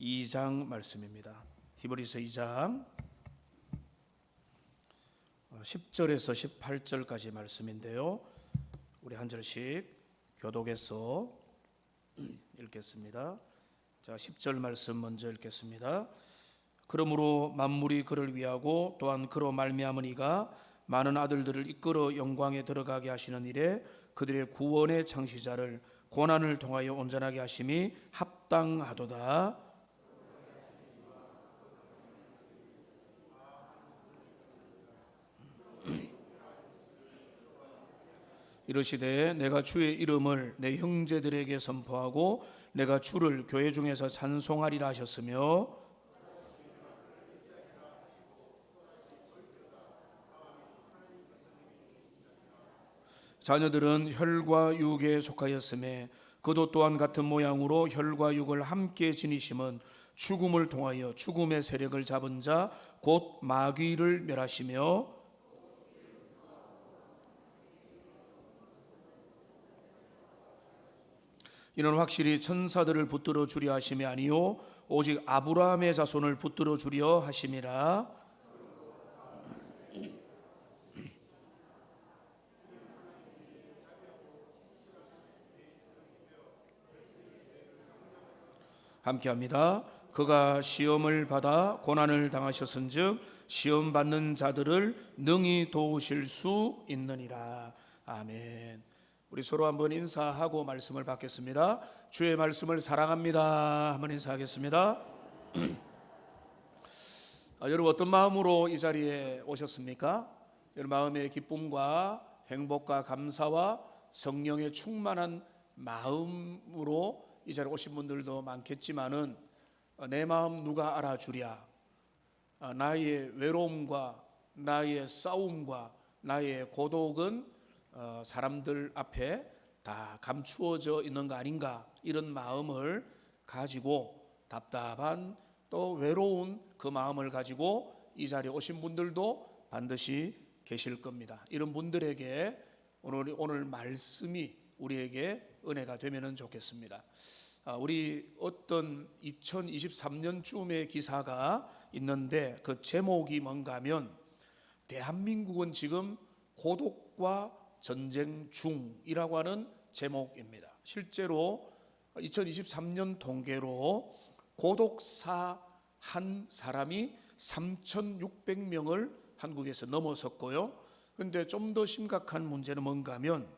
2장 말씀입니다. 히브리서 2장 10절에서 18절까지 말씀인데요. 우리 한 절씩 교독해서 읽겠습니다. 자, 10절 말씀 먼저 읽겠습니다. 그러므로 만물이 그를 위하고 또한 그로 말미암으니가 많은 아들들을 이끌어 영광에 들어가게 하시는 일에 그들의 구원의 창시자를 고난을 통하여 온전하게 하심이 합당하도다. 이르시되 내가 주의 이름을 내 형제들에게 선포하고 내가 주를 교회 중에서 찬송하리라 하셨으며, 자녀들은 혈과 육에 속하였음에 그도 또한 같은 모양으로 혈과 육을 함께 지니심은 죽음을 통하여 죽음의 세력을 잡은 자 곧 마귀를 멸하시며, 이는 확실히 천사들을 붙들어 주려 하심이 아니요 오직 아브라함의 자손을 붙들어 주려 하심이라. 함께합니다. 그가 시험을 받아 고난을 당하셨은즉 시험 받는 자들을 능히 도우실 수 있느니라. 아멘. 우리 서로 한번 인사하고 말씀을 받겠습니다. 주의 말씀을 사랑합니다. 한번 인사하겠습니다. 여러분 어떤 마음으로 이 자리에 오셨습니까? 여러분 마음의 기쁨과 행복과 감사와 성령의 충만한 마음으로 이 자리에 오신 분들도 많겠지만은 내 마음 누가 알아주랴, 나의 외로움과 나의 싸움과 나의 고독은 사람들 앞에 다 감추어져 있는 거 아닌가, 이런 마음을 가지고 답답한 또 외로운 그 마음을 가지고 이 자리에 오신 분들도 반드시 계실 겁니다. 이런 분들에게 오늘 말씀이 우리에게 은혜가 되면 좋겠습니다. 우리 어떤 2023년쯤의 기사가 있는데 그 제목이 뭔가 하면 대한민국은 지금 고독과 전쟁 중이라고 하는 제목입니다. 실제로 2023년 통계로 고독사 한 사람이 3,600명을 한국에서 넘어섰고요. 그런데 좀 더 심각한 문제는 뭔가 하면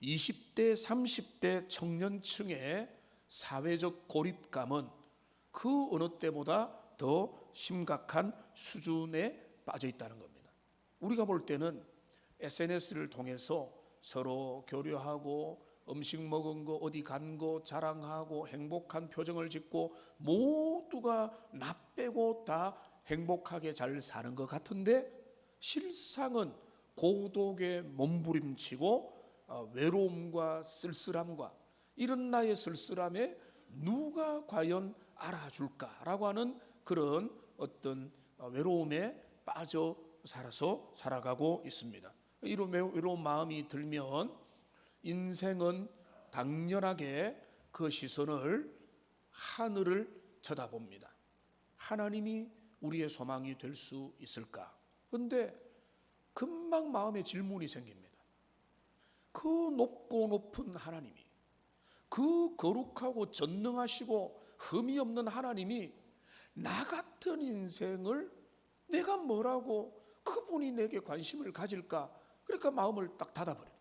20대, 30대 청년층의 사회적 고립감은 그 어느 때보다 더 심각한 수준에 빠져 있다는 겁니다. 우리가 볼 때는 SNS를 통해서 서로 교류하고 음식 먹은 거 어디 간 거 자랑하고 행복한 표정을 짓고 모두가 나 빼고 다 행복하게 잘 사는 것 같은데 실상은 고독에 몸부림치고 외로움과 쓸쓸함과 이런 나의 쓸쓸함에 누가 과연 알아줄까라고 하는 그런 어떤 외로움에 빠져 살아가고 있습니다. 이런 외로운 마음이 들면 인생은 당연하게 그 시선을 하늘을 쳐다봅니다. 하나님이 우리의 소망이 될 수 있을까? 그런데 금방 마음에 질문이 생깁니다. 그 높고 높은 하나님이, 그 거룩하고 전능하시고 흠이 없는 하나님이 나 같은 인생을 내가 뭐라고 그분이 내게 관심을 가질까? 그러니까 마음을 딱 닫아버려요.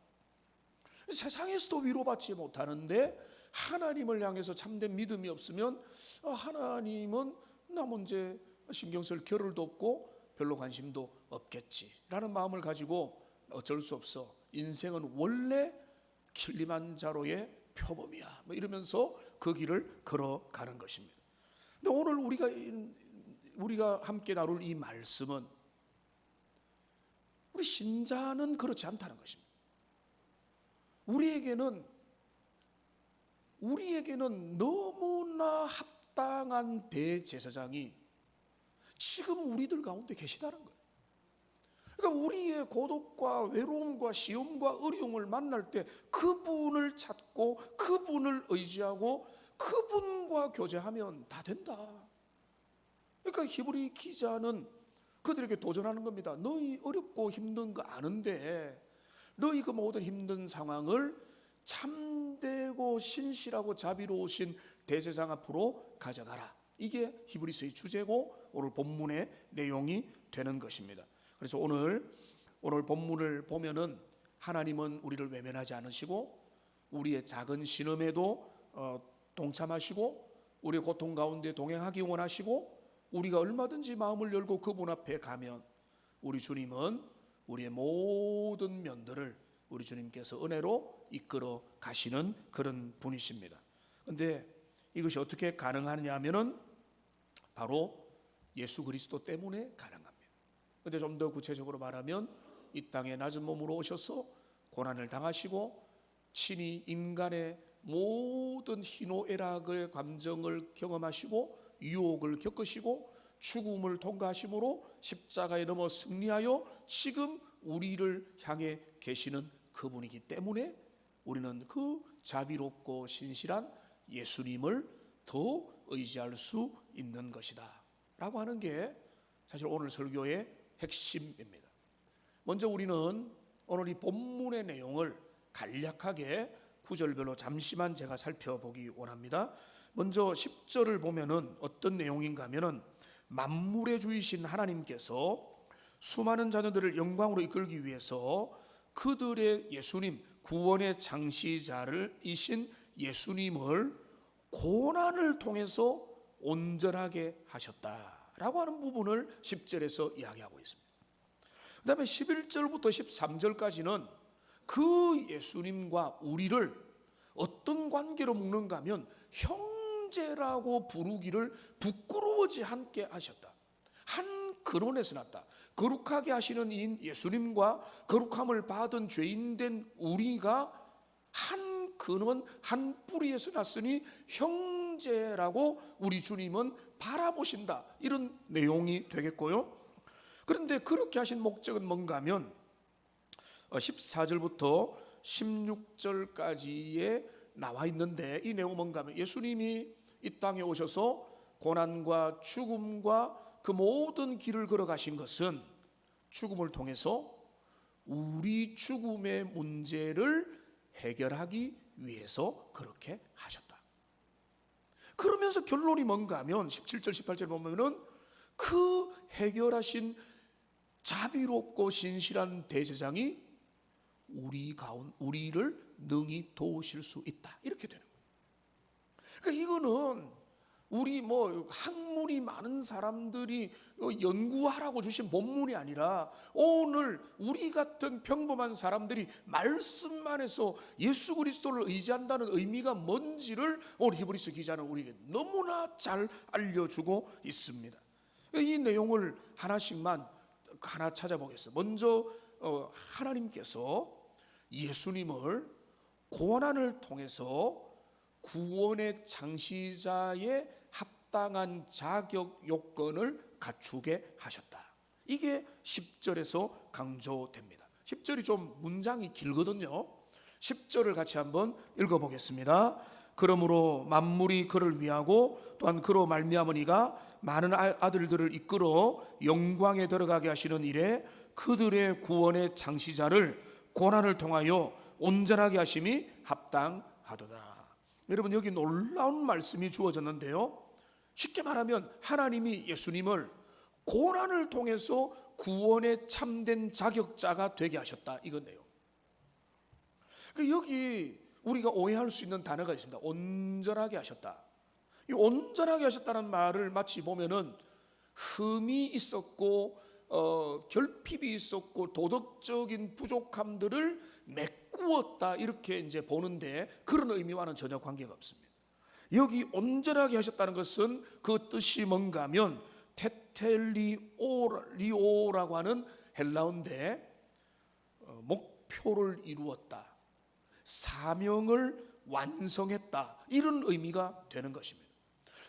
세상에서도 위로받지 못하는데 하나님을 향해서 참된 믿음이 없으면 하나님은 나 문제 신경 쓸 겨를도 없고 별로 관심도 없겠지라는 마음을 가지고 어쩔 수 없어, 인생은 원래 킬리만자로의 표범이야 이러면서 그 길을 걸어가는 것입니다. 근데 오늘 우리가 함께 나눌 이 말씀은 우리 신자는 그렇지 않다는 것입니다. 우리에게는 너무나 합당한 대제사장이 지금 우리들 가운데 계시다는 거예요. 그러니까 우리의 고독과 외로움과 시험과 어려움을 만날 때 그분을 찾고 그분을 의지하고 그분과 교제하면 다 된다. 그러니까 히브리 기자는 그들에게 도전하는 겁니다. 너희 어렵고 힘든 거 아는데 너희 그 모든 힘든 상황을 참되고 신실하고 자비로우신 대제사장 앞으로 가져가라. 이게 히브리서의 주제고 오늘 본문의 내용이 되는 것입니다. 그래서 오늘 본문을 보면은 하나님은 우리를 외면하지 않으시고 우리의 작은 신음에도 동참하시고 우리의 고통 가운데 동행하기 원하시고 우리가 얼마든지 마음을 열고 그분 앞에 가면 우리 주님은 우리의 모든 면들을 우리 주님께서 은혜로 이끌어 가시는 그런 분이십니다. 그런데 이것이 어떻게 가능하냐 하면은 바로 예수 그리스도 때문에 가능합니다. 그런데 좀 더 구체적으로 말하면 이 땅에 낮은 몸으로 오셔서 고난을 당하시고 친히 인간의 모든 희노애락의 감정을 경험하시고 유혹을 겪으시고 죽음을 통과하심으로 십자가에 넘어 승리하여 지금 우리를 향해 계시는 그분이기 때문에 우리는 그 자비롭고 신실한 예수님을 더 의지할 수 있는 것이다 라고 하는 게 사실 오늘 설교의 핵심입니다. 먼저 우리는 오늘 이 본문의 내용을 간략하게 구절별로 잠시만 제가 살펴보기 원합니다. 먼저 10절을 보면은 어떤 내용인가 하면은 만물의 주이신 하나님께서 수많은 자녀들을 영광으로 이끌기 위해서 그들의 예수님, 구원의 창시자이신 예수님을 고난을 통해서 온전하게 하셨다라고 하는 부분을 10절에서 이야기하고 있습니다. 그 다음에 11절부터 13절까지는 그 예수님과 우리를 어떤 관계로 묶는가 하면 형제라고 부르기를 부끄러워지 않게 하셨다. 한 근원에서 났다. 거룩하게 하시는 이 예수님과 거룩함을 받은 죄인된 우리가 한 근원 한 뿌리에서 났으니 형제라고 우리 주님은 바라보신다. 이런 내용이 되겠고요. 그런데 그렇게 하신 목적은 뭔가 하면 14절부터 16절까지에 나와 있는데 이 내용은 뭔가 하면 예수님이 이 땅에 오셔서 고난과 죽음과 그 모든 길을 걸어가신 것은 죽음을 통해서 우리 죽음의 문제를 해결하기 위해서 그렇게 하셨다. 그러면서 결론이 뭔가 하면 17절 18절 보면은 그 해결하신 자비롭고 신실한 대제사장이 우리를 능히 도우실 수 있다. 이렇게 되는 거예요. 그러니까 이거는 우리 학문이 많은 사람들이 연구하라고 주신 본문이 아니라 오늘 우리 같은 평범한 사람들이 말씀만 해서 예수 그리스도를 의지한다는 의미가 뭔지를 오늘 히브리서 기자는 우리에게 너무나 잘 알려주고 있습니다. 이 내용을 하나씩만 하나 찾아보겠습니다. 먼저 하나님께서 예수님을 고난을 통해서 구원의 창시자의 합당한 자격 요건을 갖추게 하셨다. 이게 10절에서 강조됩니다. 10절이 좀 문장이 길거든요. 10절을 같이 한번 읽어보겠습니다. 그러므로 만물이 그를 위하고 또한 그로 말미암으니가 많은 아들들을 이끌어 영광에 들어가게 하시는 일에 그들의 구원의 창시자를 고난을 통하여 온전하게 하심이 합당하도다. 여러분 여기 놀라운 말씀이 주어졌는데요. 쉽게 말하면 하나님이 예수님을 고난을 통해서 구원의 참된 자격자가 되게 하셨다. 이건데요. 여기 우리가 오해할 수 있는 단어가 있습니다. 온전하게 하셨다. 이 온전하게 하셨다는 말을 마치 보면은 흠이 있었고 결핍이 있었고 도덕적인 부족함들을 메꾸었다 이렇게 이제 보는데 그런 의미와는 전혀 관계가 없습니다. 여기 온전하게 하셨다는 것은 그 뜻이 뭔가 하면 테텔리오라고 하는 헬라어인데 목표를 이루었다, 사명을 완성했다 이런 의미가 되는 것입니다.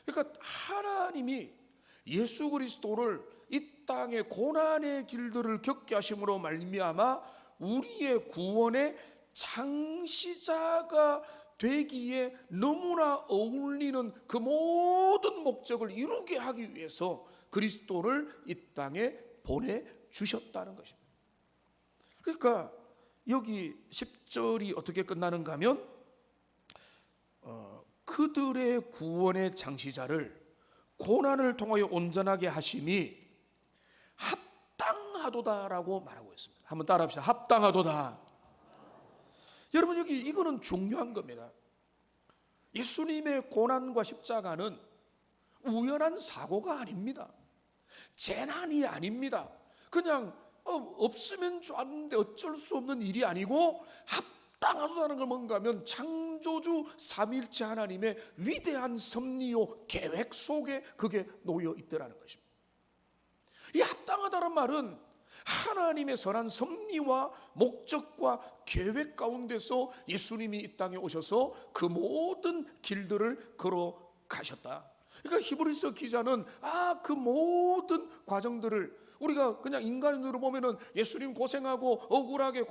그러니까 하나님이 예수 그리스도를 이 땅의 고난의 길들을 겪게 하심으로 말미암아 우리의 구원의 창시자가 되기에 너무나 어울리는 그 모든 목적을 이루게 하기 위해서 그리스도를 이 땅에 보내주셨다는 것입니다. 그러니까 여기 10절이 어떻게 끝나는가 하면 그들의 구원의 창시자를 고난을 통하여 온전하게 하심이 합당하도다라고 말하고 있습니다. 한번 따라합시다. 합당하도다. 여러분, 여기 이거는 중요한 겁니다. 예수님의 고난과 십자가는 우연한 사고가 아닙니다. 재난이 아닙니다. 그냥 없으면 좋았는데 어쩔 수 없는 일이 아니고 합당하다는 걸 뭔가 하면 창조주 삼위일체 하나님의 위대한 섭리요 계획 속에 그게 놓여 있더라는 것입니다. 이 합당하다는 말은 하나님의 선한 섭리와 목적과 계획 가운데서 예수님이 이 땅에 오셔서 그 모든 길들을 걸어가셨다. 그러니까 히브리서 기자는 그 모든 과정들을 우리가 그냥 인간으로 보면은 예수님 고생하고 억울하게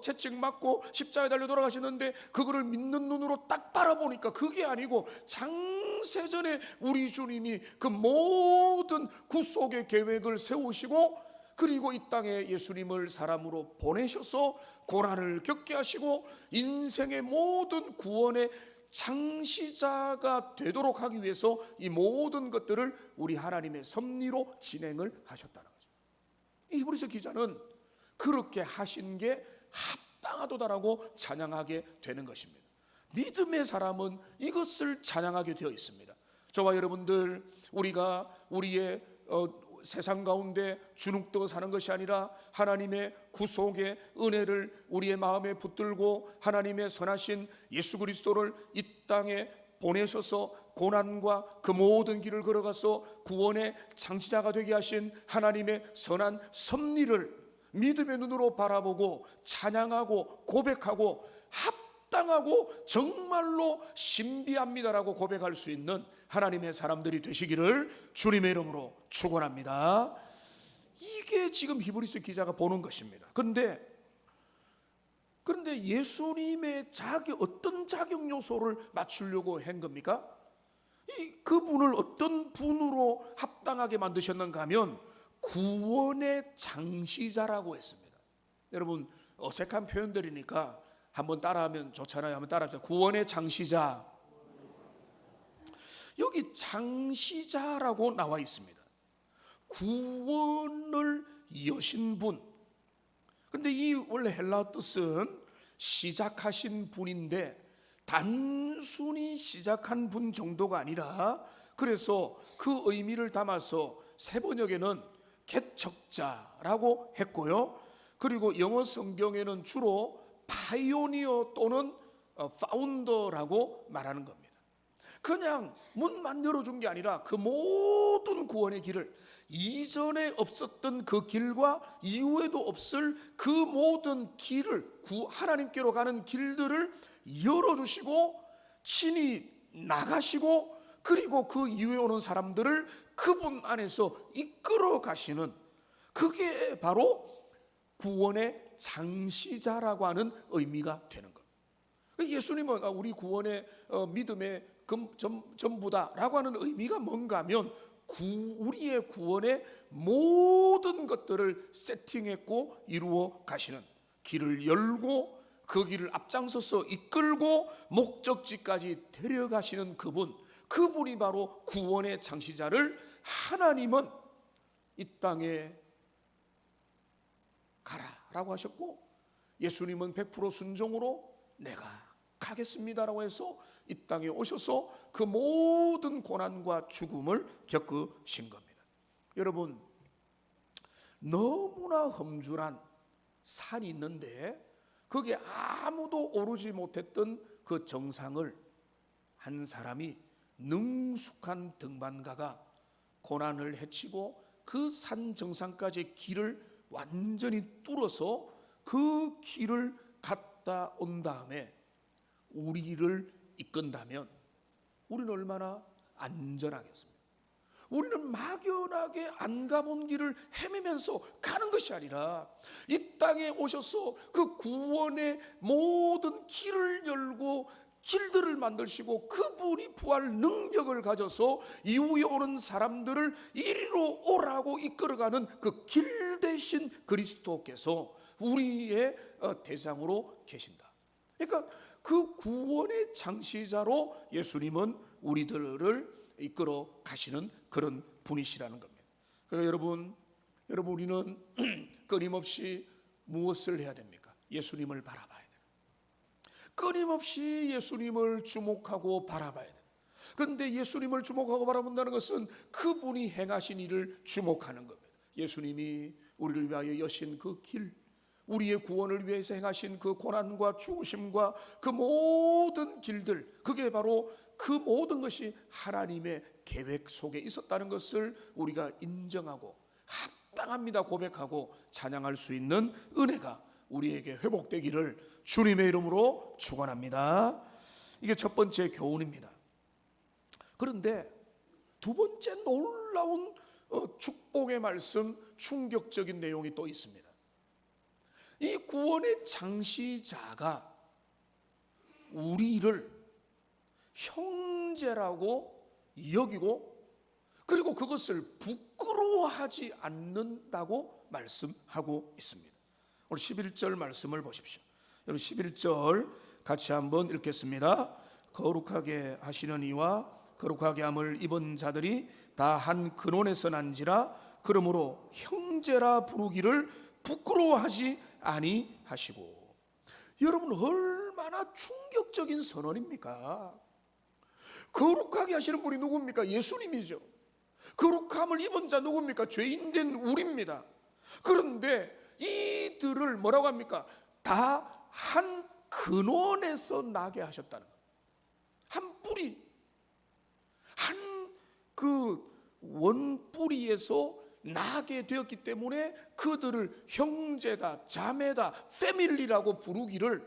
채찍맞고 십자가에 달려 돌아가시는데 그거를 믿는 눈으로 딱 바라보니까 그게 아니고 장세전에 우리 주님이 그 모든 구속의 계획을 세우시고 그리고 이 땅에 예수님을 사람으로 보내셔서 고난을 겪게 하시고 인생의 모든 구원의 창시자가 되도록 하기 위해서 이 모든 것들을 우리 하나님의 섭리로 진행을 하셨다는 거죠. 이 히브리서 기자는 그렇게 하신 게 합당하도다라고 찬양하게 되는 것입니다. 믿음의 사람은 이것을 찬양하게 되어 있습니다. 저와 여러분들, 우리가 우리의 세상 가운데 주눅떠 사는 것이 아니라 하나님의 구속의 은혜를 우리의 마음에 붙들고 하나님의 선하신 예수 그리스도를 이 땅에 보내셔서 고난과 그 모든 길을 걸어가서 구원의 창시자가 되게 하신 하나님의 선한 섭리를 믿음의 눈으로 바라보고 찬양하고 고백하고 합당하고 정말로 신비합니다라고 고백할 수 있는 하나님의 사람들이 되시기를 주님의 이름으로 축원합니다. 이게 지금 히브리서 기자가 보는 것입니다. 그런데 예수님의 어떤 자격 요소를 맞추려고 한 겁니까? 그분을 어떤 분으로 합당하게 만드셨는가 하면 구원의 창시자라고 했습니다. 여러분, 어색한 표현들이니까 한번 따라하면 좋잖아요. 한번 따라합시다. 구원의 창시자. 여기 창시자라고 나와 있습니다. 구원을 여신 분. 근데 이 원래 헬라어 뜻은 시작하신 분인데 단순히 시작한 분 정도가 아니라 그래서 그 의미를 담아서 세번역에는 개척자라고 했고요. 그리고 영어 성경에는 주로 파이오니어 또는 파운더라고 말하는 겁니다. 그냥 문만 열어준 게 아니라 그 모든 구원의 길을 이전에 없었던 그 길과 이후에도 없을 그 모든 길을 하나님께로 가는 길들을 열어주시고 친히 나가시고 그리고 그 이후에 오는 사람들을 그분 안에서 이끌어 가시는 그게 바로 구원의 창시자라고 하는 의미가 되는 겁니다. 예수님은 우리 구원의 믿음의 전부다라고 하는 의미가 뭔가 하면 우리의 구원의 모든 것들을 세팅했고 이루어 가시는 길을 열고 그 길을 앞장서서 이끌고 목적지까지 데려가시는 그분이 바로 구원의 창시자를 하나님은 이 땅에 가라라고 하셨고 예수님은 100% 순종으로 내가 가겠습니다라고 해서 이 땅에 오셔서 그 모든 고난과 죽음을 겪으신 겁니다. 여러분, 너무나 험준한 산이 있는데 거기에 아무도 오르지 못했던 그 정상을 한 사람이 능숙한 등반가가 고난을 헤치고 그 산 정상까지 길을 완전히 뚫어서 그 길을 갔다 온 다음에 우리를 이끈다면 우리는 얼마나 안전하겠습니까? 우리는 막연하게 안 가본 길을 헤매면서 가는 것이 아니라 이 땅에 오셔서 그 구원의 모든 길을 열고 길들을 만드시고 그분이 부활 능력을 가져서 이후에 오는 사람들을 이리로 오라고 이끌어가는 그 길 대신 그리스도께서 우리의 대상으로 계신다. 그러니까 그 구원의 창시자로 예수님은 우리들을 이끌어 가시는 그런 분이시라는 겁니다. 그러니까 여러분 우리는 끊임없이 무엇을 해야 됩니까? 예수님을 바라봐야 돼요. 끊임없이 예수님을 주목하고 바라봐야 돼요. 그런데 예수님을 주목하고 바라본다는 것은 그분이 행하신 일을 주목하는 겁니다. 예수님이 우리를 위하여 여신 그 길, 우리의 구원을 위해서 행하신 그 고난과 죽으심과 그 모든 길들, 그게 바로 그 모든 것이 하나님의 계획 속에 있었다는 것을 우리가 인정하고 합당합니다 고백하고 찬양할 수 있는 은혜가 우리에게 회복되기를 주님의 이름으로 축원합니다. 이게 첫 번째 교훈입니다. 그런데 두 번째 놀라운 축복의 말씀, 충격적인 내용이 또 있습니다. 이 구원의 창시자가 우리를 형제라고 여기고 그리고 그것을 부끄러워하지 않는다고 말씀하고 있습니다. 오늘 11절 말씀을 보십시오. 여러분 11절 같이 한번 읽겠습니다. 거룩하게 하시는 이와 거룩하게 함을 입은 자들이 다 한 근원에서 난지라 그러므로 형제라 부르기를 부끄러워하지 아니하시고. 여러분 얼마나 충격적인 선언입니까? 거룩하게 하시는 분이 누굽니까? 예수님이죠. 거룩함을 입은 자 누굽니까? 죄인된 우리입니다. 그런데 이들을 뭐라고 합니까? 다 한 근원에서 나게 하셨다는 것. 한 뿌리, 한 그 원뿌리에서 나게 되었기 때문에 그들을 형제다, 자매다, 패밀리라고 부르기를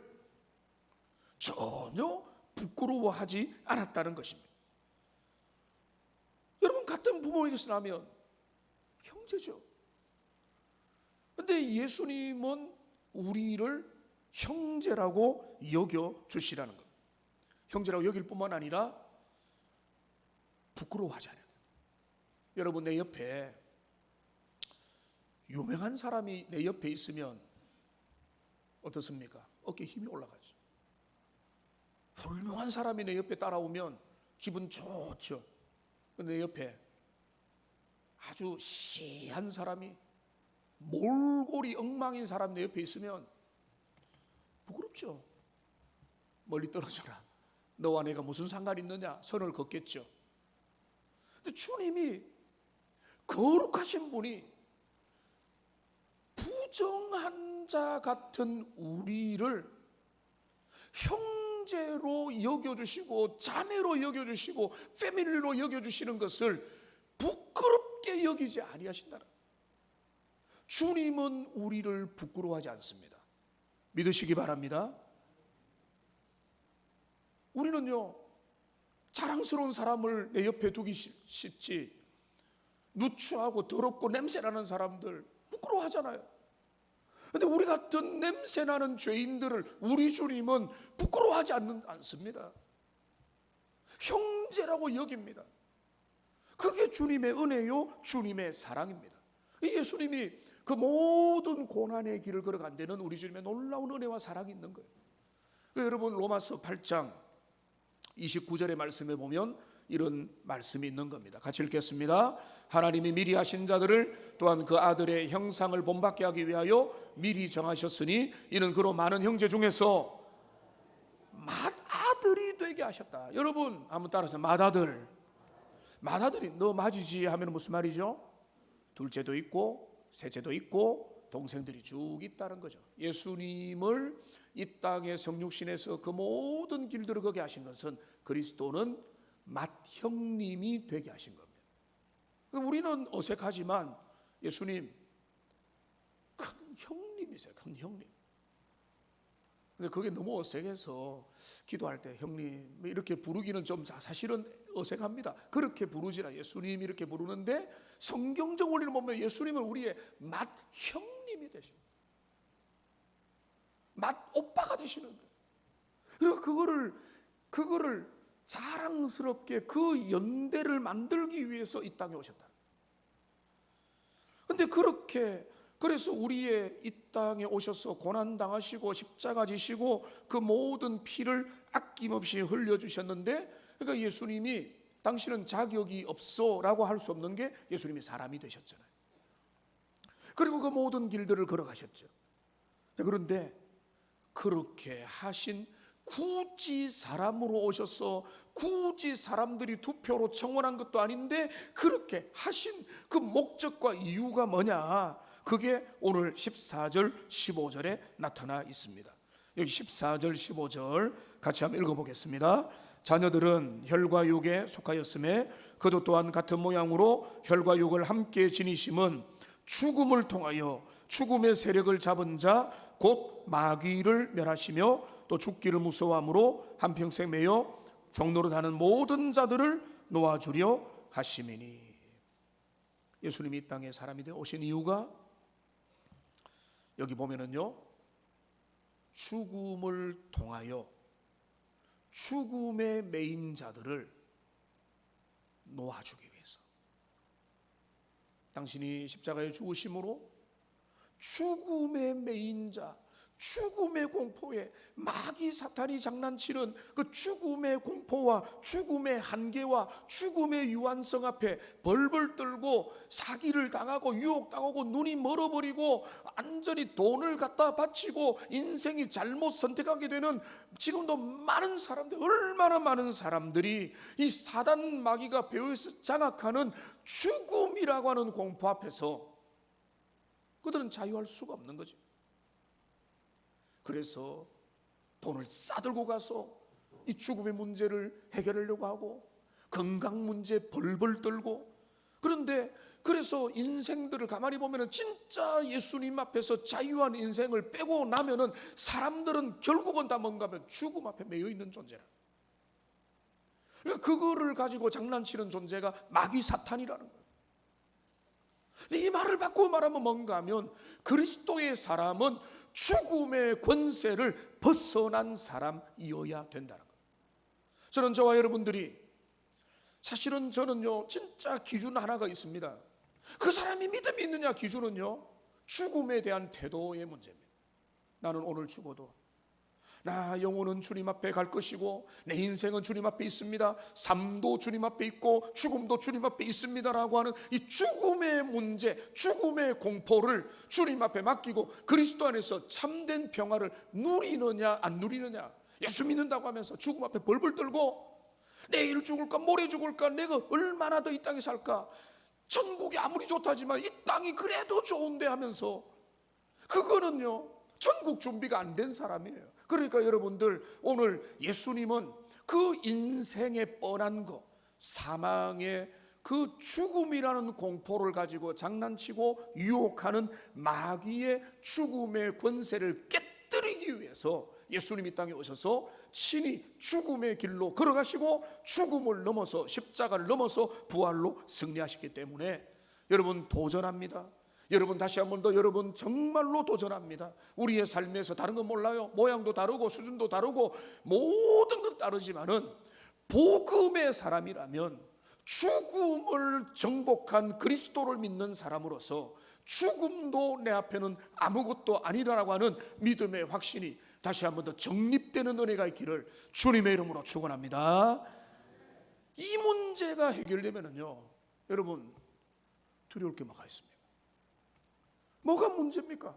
전혀 부끄러워하지 않았다는 것입니다. 여러분 같은 부모에게서 나면 형제죠. 그런데 예수님은 우리를 형제라고 여겨주시라는 겁니다. 형제라고 여길 뿐만 아니라 부끄러워하지 않아요. 여러분 내 옆에 유명한 사람이 내 옆에 있으면 어떻습니까? 어깨에 힘이 올라가죠. 훌륭한 사람이 내 옆에 따라오면 기분 좋죠. 근데 내 옆에 아주 시한 사람이 몰골이 엉망인 사람 내 옆에 있으면 부끄럽죠. 멀리 떨어져라. 너와 내가 무슨 상관이 있느냐? 선을 긋겠죠. 근데 주님이 거룩하신 분이 부정한 자 같은 우리를 형제로 여겨주시고 자매로 여겨주시고 패밀리로 여겨주시는 것을 부끄럽게 여기지 아니하신다는. 주님은 우리를 부끄러워하지 않습니다. 믿으시기 바랍니다. 우리는요 자랑스러운 사람을 내 옆에 두기 쉽지 누추하고 더럽고 냄새나는 사람들 부끄러워하잖아요. 그런데 우리 같은 냄새나는 죄인들을 우리 주님은 부끄러워하지 않습니다. 형제라고 여깁니다. 그게 주님의 은혜요 주님의 사랑입니다. 예수님이 그 모든 고난의 길을 걸어간 데는 우리 주님의 놀라운 은혜와 사랑이 있는 거예요. 여러분 로마서 8장 29절의 말씀에 보면 이런 말씀이 있는 겁니다. 같이 읽겠습니다. 하나님이 미리 하신 자들을 또한 그 아들의 형상을 본받게 하기 위하여 미리 정하셨으니 이는 그로 많은 형제 중에서 맏아들이 되게 하셨다. 여러분 한번 따라서 맏아들. 맏아들이 너 맞이지 하면 무슨 말이죠? 둘째도 있고 셋째도 있고 동생들이 쭉 있다는 거죠. 예수님을 이 땅의 성육신에서 그 모든 길들을 거게 하신 것은 그리스도는 맏형님이 되게 하신 겁니다. 우리는 어색하지만 예수님 큰 형님이세요. 큰 형님. 근데 그게 너무 어색해서 기도할 때 형님 이렇게 부르기는 좀 사실은 어색합니다. 그렇게 부르지라. 예수님 이렇게 부르는데 성경적 원리를 보면 예수님은 우리의 맏형님이 되십니다. 맏오빠가 되시는 거예요. 그리고 그거를 그거를 자랑스럽게 그 연대를 만들기 위해서 이 땅에 오셨다. 근데 그래서 우리의 이 땅에 오셔서 고난당하시고 십자가 지시고 그 모든 피를 아낌없이 흘려주셨는데, 그러니까 예수님이 당신은 자격이 없어 라고 할 수 없는 게 예수님이 사람이 되셨잖아요. 그리고 그 모든 길들을 걸어가셨죠. 그런데 그렇게 하신, 굳이 사람으로 오셔서 굳이 사람들이 투표로 청원한 것도 아닌데 그렇게 하신 그 목적과 이유가 뭐냐? 그게 오늘 14절 15절에 나타나 있습니다. 여기 14절 15절 같이 한번 읽어보겠습니다. 자녀들은 혈과 육에 속하였음에 그도 또한 같은 모양으로 혈과 육을 함께 지니심은 죽음을 통하여 죽음의 세력을 잡은 자 곧 마귀를 멸하시며 또 죽기를 무서워함으로 한평생 매여 종로로 다는 모든 자들을 놓아주려 하심이니. 예수님이 이 땅에 사람이 되어 오신 이유가 여기 보면은요, 죽음을 통하여 죽음의 매인 자들을 놓아주기 위해서. 당신이 십자가에 죽으심으로 죽음의 매인 자, 죽음의 공포에 마귀 사탄이 장난치는 그 죽음의 공포와 죽음의 한계와 죽음의 유한성 앞에 벌벌 떨고 사기를 당하고 유혹당하고 눈이 멀어버리고 완전히 돈을 갖다 바치고 인생이 잘못 선택하게 되는 지금도 많은 사람들, 얼마나 많은 사람들이 이 사단 마귀가 배후에서 장악하는 죽음이라고 하는 공포 앞에서 그들은 자유할 수가 없는 거죠. 그래서 돈을 싸들고 가서 이 죽음의 문제를 해결하려고 하고 건강 문제 벌벌 떨고, 그런데 그래서 인생들을 가만히 보면 진짜 예수님 앞에서 자유한 인생을 빼고 나면은 사람들은 결국은 다 뭔가 하면 죽음 앞에 매여 있는 존재라. 그러니까 그거를 가지고 장난치는 존재가 마귀 사탄이라는 거예요. 이 말을 바꾸고 말하면 뭔가 하면 그리스도의 사람은 죽음의 권세를 벗어난 사람이어야 된다는 거예요. 저는 저와 여러분들이, 사실은 저는요 진짜 기준 하나가 있습니다. 그 사람이 믿음이 있느냐 기준은요 죽음에 대한 태도의 문제입니다. 나는 오늘 죽어도 나 영혼은 주님 앞에 갈 것이고 내 인생은 주님 앞에 있습니다. 삶도 주님 앞에 있고 죽음도 주님 앞에 있습니다라고 하는 이 죽음의 문제, 죽음의 공포를 주님 앞에 맡기고 그리스도 안에서 참된 평화를 누리느냐 안 누리느냐. 예수 믿는다고 하면서 죽음 앞에 벌벌 떨고 내일 죽을까 모레 죽을까 내가 얼마나 더 이 땅에 살까, 천국이 아무리 좋다지만 이 땅이 그래도 좋은데 하면서, 그거는요 천국 준비가 안 된 사람이에요. 그러니까 여러분들, 오늘 예수님은 그 인생의 뻔한 거, 사망의 그 죽음이라는 공포를 가지고 장난치고 유혹하는 마귀의 죽음의 권세를 깨뜨리기 위해서 예수님이 땅에 오셔서 친히 죽음의 길로 걸어가시고 죽음을 넘어서 십자가를 넘어서 부활로 승리하셨기 때문에 여러분 도전합니다. 여러분 다시 한 번 더, 여러분 정말로 도전합니다. 우리의 삶에서 다른 건 몰라요. 모양도 다르고 수준도 다르고 모든 건 다르지만은 복음의 사람이라면 죽음을 정복한 그리스도를 믿는 사람으로서 죽음도 내 앞에는 아무것도 아니라고 하는 믿음의 확신이 다시 한 번 더 정립되는 은혜가 있기를 주님의 이름으로 축원합니다. 이 문제가 해결되면은요 여러분 두려울 게 뭐가 있습니까? 뭐가 문제입니까?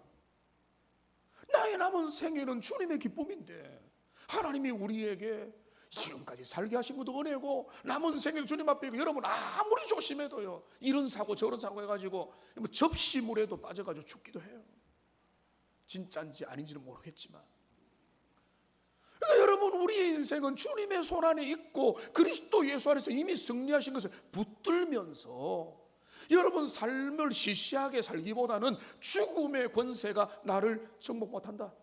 나의 남은 생애는 주님의 기쁨인데 하나님이 우리에게 지금까지 살게 하신 것도 은혜고 남은 생애 주님 앞에 여러분 아무리 조심해도요 이런 사고 저런 사고 해가지고 뭐 접시물에도 빠져가지고 죽기도 해요. 진짜인지 아닌지는 모르겠지만, 그러니까 여러분 우리의 인생은 주님의 손 안에 있고 그리스도 예수 안에서 이미 승리하신 것을 붙들면서 여러분 삶을 시시하게 살기보다는 죽음의 권세가 나를 정복 못한다.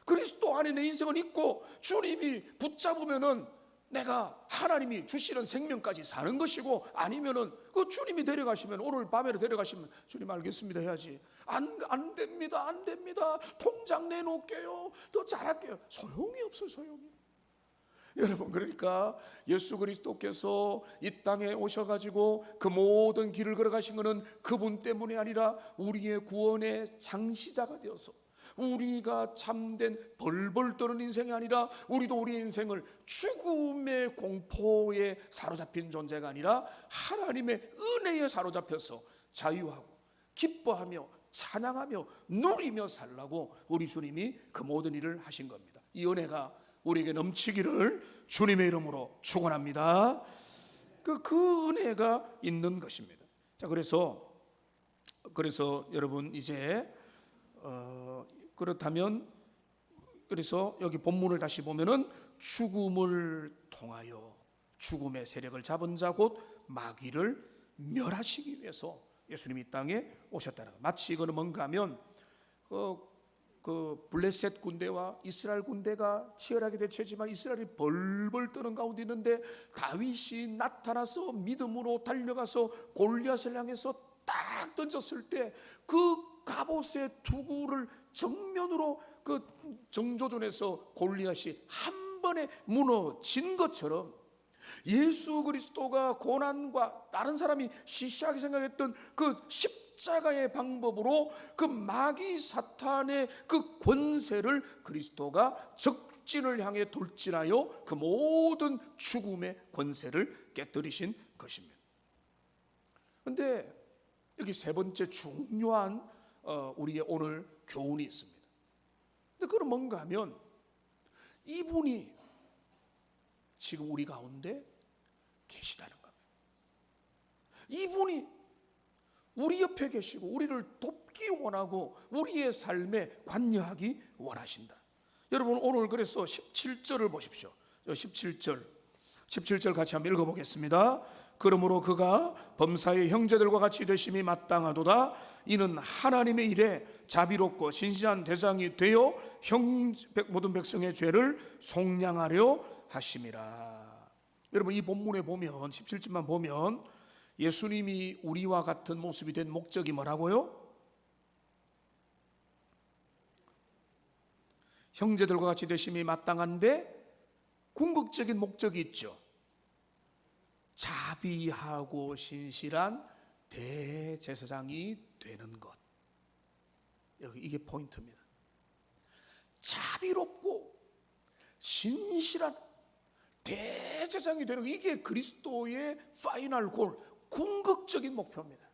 그리스도 안에 내 인생은 있고 주님이 붙잡으면은 내가 하나님이 주시는 생명까지 사는 것이고, 아니면은 그 주님이 데려가시면 오늘 밤에로 데려가시면 주님 알겠습니다 해야지. 안 됩니다, 안 됩니다. 통장 내놓을게요. 더 잘할게요. 소용이 없어요, 소용이. 여러분, 그러니까 예수 그리스도께서 이 땅에 오셔가지고 그 모든 길을 걸어가신 것은 그분 때문이 아니라 우리의 구원의 장시자가 되어서 우리가 참된 벌벌 떠는 인생이 아니라 우리도 우리의 인생을 죽음의 공포에 사로잡힌 존재가 아니라 하나님의 은혜에 사로잡혀서 자유하고 기뻐하며 찬양하며 누리며 살라고 우리 주님이 그 모든 일을 하신 겁니다. 이 은혜가 우리에게 넘치기를 주님의 이름으로 축원합니다. 그 은혜가 있는 것입니다. 자, 그래서 여러분 이제 그렇다면 그래서 여기 본문을 다시 보면은 죽음을 통하여 죽음의 세력을 잡은 자 곧 마귀를 멸하시기 위해서 예수님이 이 땅에 오셨다는 것. 마치 이거는 뭔가 하면 그 블레셋 군대와 이스라엘 군대가 치열하게 대치했지만 이스라엘이 벌벌 떠는 가운데 있는데 다윗이 나타나서 믿음으로 달려가서 골리앗을 향해서 딱 던졌을 때 그 갑옷의 투구를 정면으로 그 정조준에서 골리앗이 한 번에 무너진 것처럼 예수 그리스도가 고난과 다른 사람이 시시하게 생각했던 그 십자가의 방법으로 그 마귀 사탄의 그 권세를 그리스도가 적진을 향해 돌진하여 그 모든 죽음의 권세를 깨뜨리신 것입니다. 그런데 여기 세 번째 중요한 우리의 오늘 교훈이 있습니다. 근데 그건 뭔가 하면 이분이 지금 우리 가운데 계시다는 겁니다. 이분이 우리 옆에 계시고 우리를 돕기 원하고 우리의 삶에 관여하기 원하신다. 여러분, 오늘 그래서 17절을 보십시오. 17절 같이 한번 읽어보겠습니다. 그러므로 그가 범사의 형제들과 같이 되심이 마땅하도다. 이는 하나님의 일에 자비롭고 신실한 대장이 되어 모든 백성의 죄를 속량하려 하심이라. 여러분, 이 본문에 보면 17절만 보면 예수님이 우리와 같은 모습이 된 목적이 뭐라고요? 형제들과 같이 되심이 마땅한데 궁극적인 목적이 있죠. 자비하고 신실한 대제사장이 되는 것. 이게 포인트입니다. 자비롭고 신실한 대제사장이 되는 것, 이게 그리스도의 파이널 골, 궁극적인 목표입니다.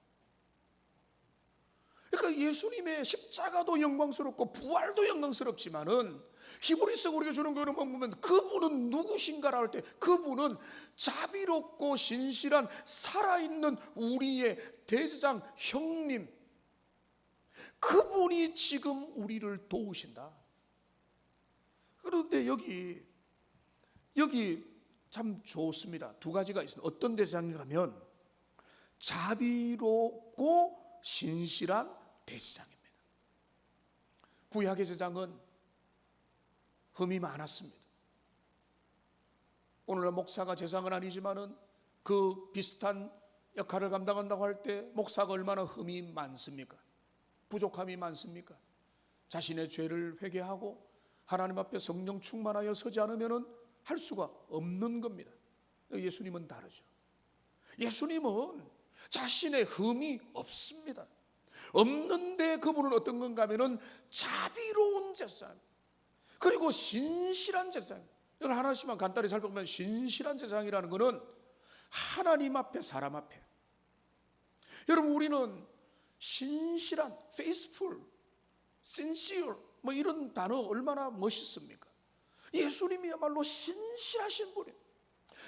그러니까 예수님의 십자가도 영광스럽고 부활도 영광스럽지만은 히브리서 우리가 주는 교훈을 보면 그분은 누구신가라 할 때 그분은 자비롭고 신실한 살아있는 우리의 대제사장 형님, 그분이 지금 우리를 도우신다. 그런데 여기 참 좋습니다. 두 가지가 있습니다. 어떤 대제사장이라면 자비롭고 신실한 대제사장입니다. 구약의 제사장은 흠이 많았습니다. 오늘날 목사가 제사장은 아니지만은 그 비슷한 역할을 감당한다고 할 때 목사가 얼마나 흠이 많습니까? 부족함이 많습니까? 자신의 죄를 회개하고 하나님 앞에 성령 충만하여 서지 않으면은 할 수가 없는 겁니다. 예수님은 다르죠. 예수님은 자신의 흠이 없습니다. 없는데 그분은 어떤 건가 하면은 자비로운 제사장, 그리고 신실한 제사장. 이걸 하나씩만 간단히 살펴보면 신실한 제사장이라는 것은 하나님 앞에 사람 앞에, 여러분 우리는 신실한, faithful, sincere 뭐 이런 단어 얼마나 멋있습니까? 예수님이야말로 신실하신 분이에요.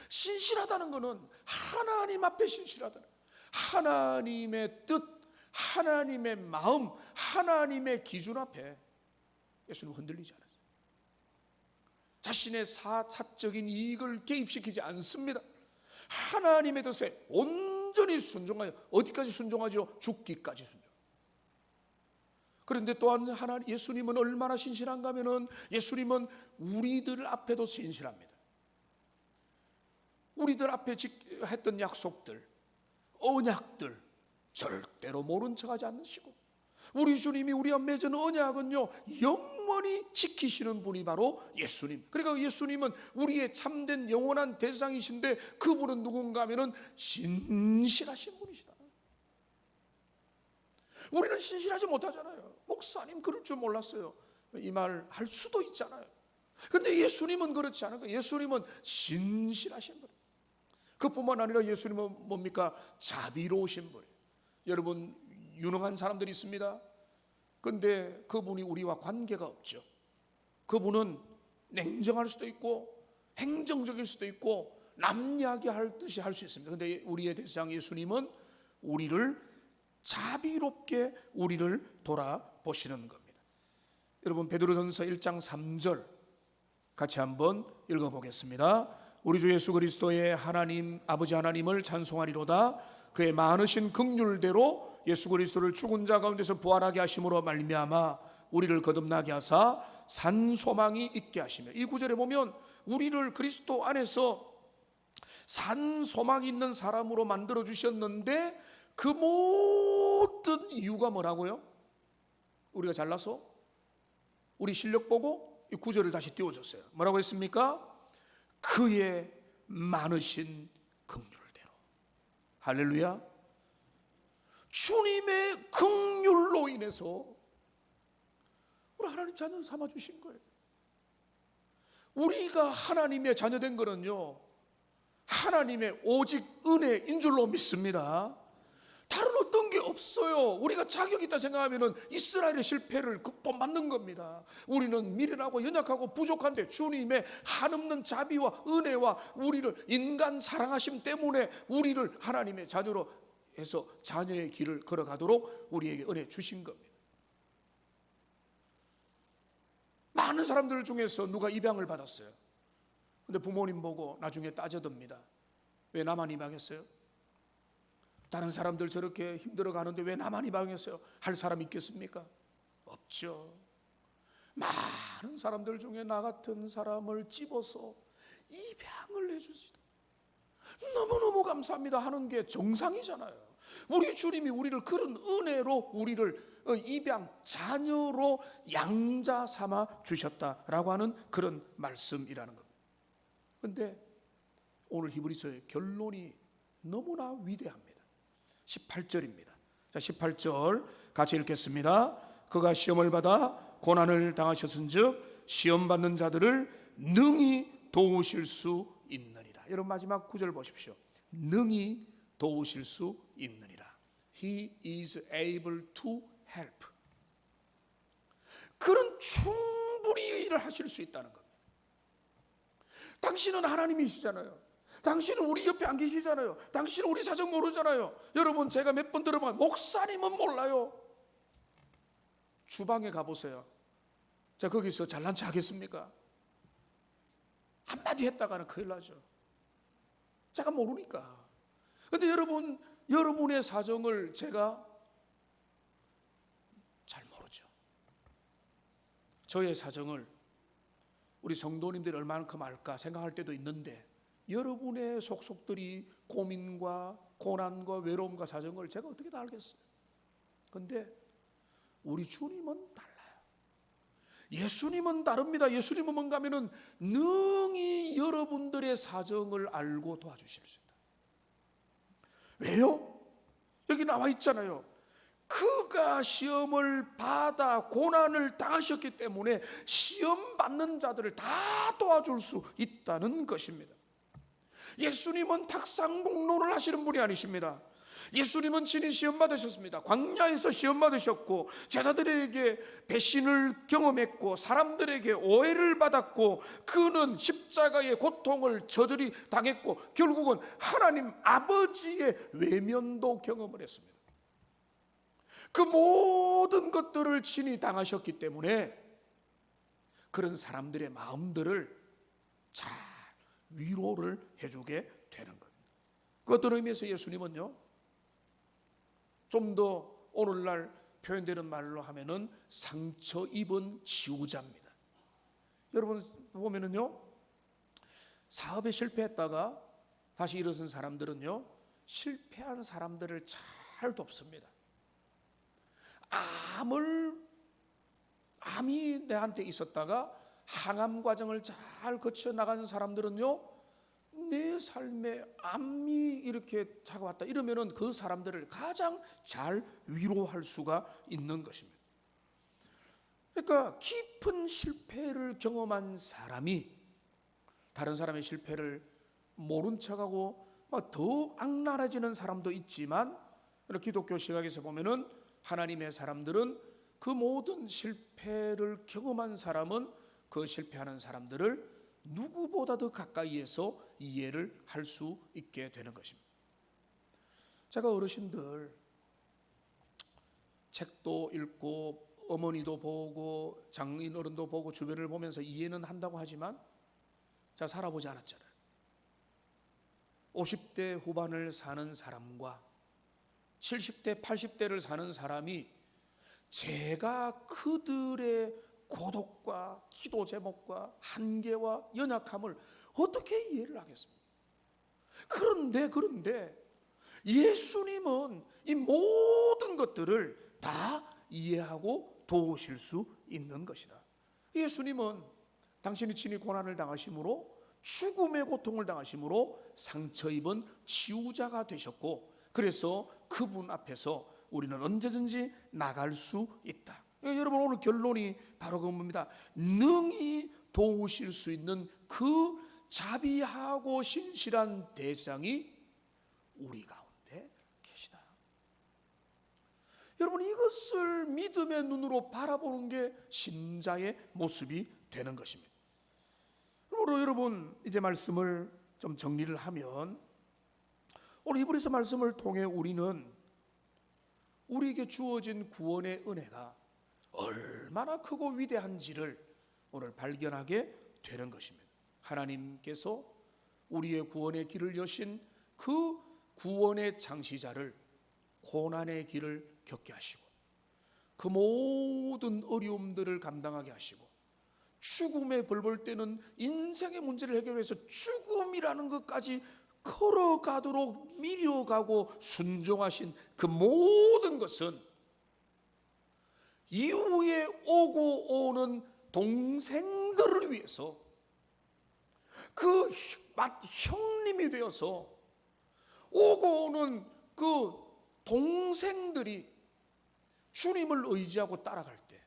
신실하다는 것은 하나님 앞에 신실하다는, 하나님의 뜻, 하나님의 마음, 하나님의 기준 앞에 예수님은 흔들리지 않았어요. 자신의 사적인 이익을 개입시키지 않습니다. 하나님의 뜻에 온전히 순종하여, 어디까지 순종하죠? 죽기까지 순종. 그런데 또한 예수님은 얼마나 신실한가 하면은 예수님은 우리들 앞에도 신실합니다. 우리들 앞에 했던 약속들, 언약들 절대로 모른 척하지 않으시고, 우리 주님이 우리와 맺은 언약은요, 영원히 지키시는 분이 바로 예수님. 그러니까 예수님은 우리의 참된 영원한 대상이신데, 그분은 누군가 하면은 신실하신 분이시다. 우리는 신실하지 못하잖아요. 목사님 그럴 줄 몰랐어요, 이 말 할 수도 있잖아요. 근데 예수님은 그렇지 않은 거예요. 예수님은 신실하신 분이에요. 그뿐만 아니라 예수님은 뭡니까? 자비로우신 분이에요. 여러분, 유능한 사람들이 있습니다. 근데 그분이 우리와 관계가 없죠. 그분은 냉정할 수도 있고 행정적일 수도 있고 남 이야기할 듯이 할 수 있습니다. 근데 우리의 대상 예수님은 우리를 자비롭게 우리를 돌아보시는 겁니다. 여러분, 베드로전서 1장 3절 같이 한번 읽어보겠습니다. 우리 주 예수 그리스도의 하나님 아버지 하나님을 찬송하리로다. 그의 많으신 긍휼대로 예수 그리스도를 죽은 자 가운데서 부활하게 하심으로 말미암아 우리를 거듭나게 하사 산 소망이 있게 하시며, 이 구절에 보면 우리를 그리스도 안에서 산 소망이 있는 사람으로 만들어 주셨는데, 그 모든 이유가 뭐라고요? 우리가 잘나서? 우리 실력 보고? 이 구절을 다시 띄워줬어요. 뭐라고 했습니까? 그의 많으신 긍휼대로. 할렐루야. 주님의 긍휼로 인해서 우리 하나님 자녀 삼아주신 거예요. 우리가 하나님의 자녀된 거는요, 하나님의 오직 은혜인 줄로 믿습니다. 다른 어떤 게 없어요. 우리가 자격이 있다 생각하면 이스라엘의 실패를 본받는 겁니다. 우리는 미련하고 연약하고 부족한데 주님의 한없는 자비와 은혜와 우리를 인간 사랑하심 때문에 우리를 하나님의 자녀로 해서 자녀의 길을 걸어가도록 우리에게 은혜 주신 겁니다. 많은 사람들 중에서 누가 입양을 받았어요. 근데 부모님 보고 나중에 따져듭니다. 왜 나만 입양했어요? 다른 사람들 저렇게 힘들어 가는데 왜 나만 입양했어요? 할 사람 있겠습니까? 없죠. 많은 사람들 중에 나 같은 사람을 집어서 입양을 해주시다. 너무너무 감사합니다 하는 게 정상이잖아요. 우리 주님이 우리를 그런 은혜로 우리를 입양 자녀로 양자 삼아 주셨다라고 하는 그런 말씀이라는 겁니다. 그런데 오늘 히브리서의 결론이 너무나 위대합니다. 18절입니다. 자, 18절 같이 읽겠습니다. 그가 시험을 받아 고난을 당하셨은즉 시험 받는 자들을 능히 도우실 수 있느니라. 여러분, 마지막 구절 보십시오. 능히 도우실 수 있느니라. He is able to help. 그는 충분히 일을 하실 수 있다는 겁니다. 당신은 하나님이시잖아요. 당신은 우리 옆에 안 계시잖아요. 당신은 우리 사정 모르잖아요. 여러분, 제가 몇 번 들어보면 목사님은 몰라요. 주방에 가보세요. 자, 거기서 잘난 체 하겠습니까? 한마디 했다가는 큰일 나죠. 제가 모르니까. 근데 여러분의 사정을 제가 잘 모르죠. 저의 사정을 우리 성도님들이 얼마만큼 알까 생각할 때도 있는데, 여러분의 속속들이 고민과 고난과 외로움과 사정을 제가 어떻게 다 알겠어요? 그런데 우리 주님은 달라요. 예수님은 다릅니다. 예수님은 뭔가 하면은 능히 여러분들의 사정을 알고 도와주실 수 있다. 왜요? 여기 나와 있잖아요. 그가 시험을 받아 고난을 당하셨기 때문에 시험 받는 자들을 다 도와줄 수 있다는 것입니다. 예수님은 탁상공론을 하시는 분이 아니십니다. 예수님은 친히 시험 받으셨습니다. 광야에서 시험 받으셨고, 제자들에게 배신을 경험했고, 사람들에게 오해를 받았고, 그는 십자가의 고통을 저절히 당했고, 결국은 하나님 아버지의 외면도 경험을 했습니다. 그 모든 것들을 친히 당하셨기 때문에 그런 사람들의 마음들을 잘 위로를 해주게 되는 겁니다. 그 어떤 의미에서 예수님은요, 좀 더 오늘날 표현되는 말로 하면은 상처 입은 지우자입니다. 여러분 보면은요, 사업에 실패했다가 다시 일어선 사람들은요, 실패한 사람들을 잘 돕습니다. 암이 내한테 있었다가 항암 과정을 잘 거쳐 나가는 사람들은요, 내 삶에 암이 이렇게 다가왔다 이러면은 그 사람들을 가장 잘 위로할 수가 있는 것입니다. 그러니까 깊은 실패를 경험한 사람이 다른 사람의 실패를 모른 척하고 막 더 악랄해지는 사람도 있지만, 기독교 시각에서 보면은 하나님의 사람들은 그 모든 실패를 경험한 사람은 그 실패하는 사람들을 누구보다 더 가까이에서 이해를 할 수 있게 되는 것입니다. 제가 어르신들 책도 읽고 어머니도 보고 장인 어른도 보고 주변을 보면서 이해는 한다고 하지만 제가 살아보지 않았잖아요. 50대 후반을 사는 사람과 70대 80대를 사는 사람이 제가 그들의 고독과 기도 제목과 한계와 연약함을 어떻게 이해를 하겠습니까? 그런데 예수님은 이 모든 것들을 다 이해하고 도우실 수 있는 것이다. 예수님은 당신이 친히 고난을 당하심으로 죽음의 고통을 당하심으로 상처 입은 치유자가 되셨고, 그래서 그분 앞에서 우리는 언제든지 나갈 수 있다. 여러분, 오늘 결론이 바로 그겁니다. 능히 도우실 수 있는 그 자비하고 신실한 대상이 우리 가운데 계시다. 여러분, 이것을 믿음의 눈으로 바라보는 게 신자의 모습이 되는 것입니다. 그러므로 여러분, 이제 말씀을 좀 정리를 하면, 오늘 히브리서 말씀을 통해 우리는 우리에게 주어진 구원의 은혜가 얼마나 크고 위대한지를 오늘 발견하게 되는 것입니다. 하나님께서 우리의 구원의 길을 여신 그 구원의 창시자를 고난의 길을 겪게 하시고, 그 모든 어려움들을 감당하게 하시고, 죽음에 벌벌 때는 인생의 문제를 해결해서 죽음이라는 것까지 걸어가도록 밀어가고 순종하신 그 모든 것은 이후에 오고 오는 동생들을 위해서, 그 형님이 되어서 오고 오는 그 동생들이 주님을 의지하고 따라갈 때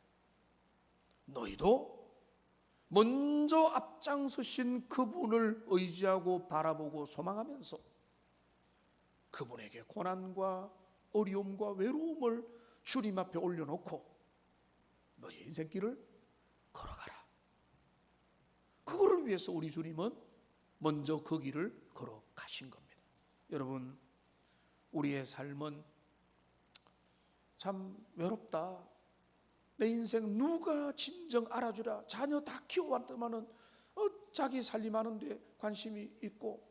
너희도 먼저 앞장서신 그분을 의지하고 바라보고 소망하면서 그분에게 고난과 어려움과 외로움을 주님 앞에 올려놓고 너의 인생길을 걸어가라. 그거를 위해서 우리 주님은 먼저 그 길을 걸어가신 겁니다. 여러분, 우리의 삶은 참 외롭다. 내 인생 누가 진정 알아주라. 자녀 다 키워왔더만은 자기 살림하는데 관심이 있고,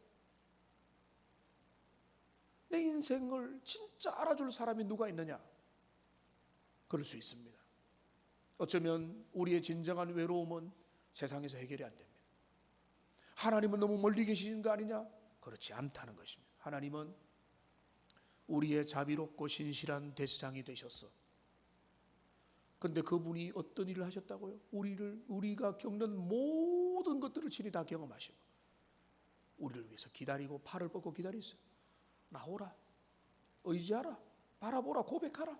내 인생을 진짜 알아줄 사람이 누가 있느냐? 그럴 수 있습니다. 어쩌면 우리의 진정한 외로움은 세상에서 해결이 안 됩니다. 하나님은 너무 멀리 계시는 거 아니냐? 그렇지 않다는 것입니다. 하나님은 우리의 자비롭고 신실한 대상이 되셨어. 근데 그분이 어떤 일을 하셨다고요? 우리가 겪는 모든 것들을 친히 다 경험하시고 우리를 위해서 기다리고 팔을 뻗고 기다리세요. 나오라, 의지하라, 바라보라, 고백하라.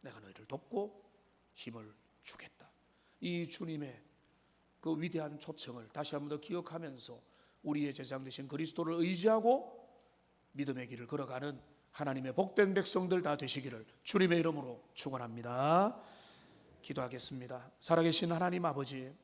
내가 너희를 돕고 힘을 주겠다. 이 주님의 그 위대한 초청을 다시 한 번 더 기억하면서 우리의 제장 되신 그리스도를 의지하고 믿음의 길을 걸어가는 하나님의 복된 백성들 다 되시기를 주님의 이름으로 축원합니다. 기도하겠습니다. 살아계신 하나님 아버지,